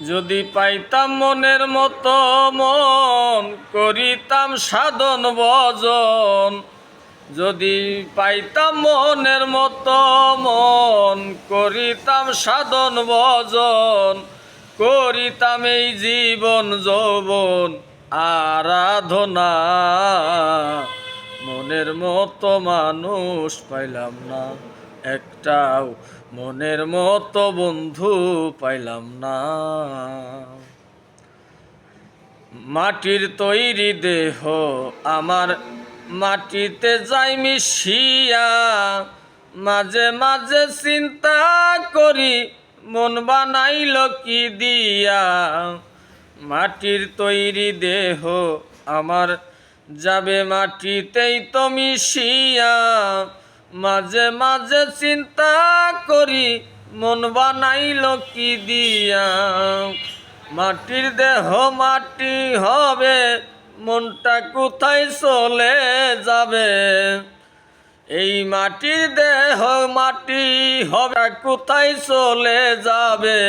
যদি পাইতাম মনের মতো মন, করিতাম সাধন ভজন। যদি পাইতাম মনের মতো মন, করিতাম সাধন ভজন। করিতাম এই জীবন যৌবন আরাধনা। মনের মতো মানুষ পাইলাম না একটাও, মনের মতো বন্ধু পাইলাম না। মাটির তৈরি দেহ আমার মাটিতে যাই মিশিয়া। মাঝে মাঝে চিন্তা করি মন বানাইল কি দিয়া। মাটির তৈরি দেহ আমার যাবে মাটিতেই তো মিশিয়া। মাঝে মাঝে চিন্তা করি মন বানাইল কি দিয়া। মাটির দেহ মাটি হবে, মনটা কোথায় চলে যাবে। এই মাটির দেহ মাটি হবে, কোথায় চলে যাবে।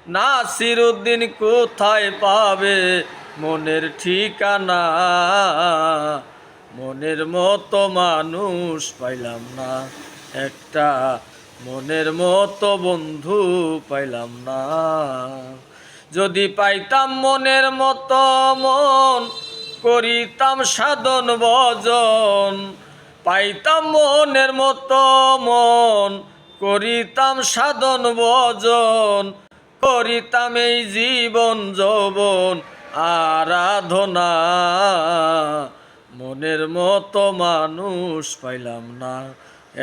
নাসিরউদ্দিন কোথায় পাবে মনের ঠিকানা। মনের মতো মানুষ পাইলাম না একটা, মনের মতো বন্ধু পাইলাম না। যদি পাইতাম মনের মতো মন, করিতাম সাধন ভজন। পাইতাম মনের মতো মন, করিতাম সাধন ভজন। করিতাম এই জীবন যৌবন আরাধনা। মনের মতো মানুষ পাইলাম না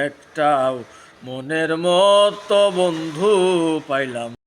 একটাও, মনের মতো বন্ধু পাইলাম।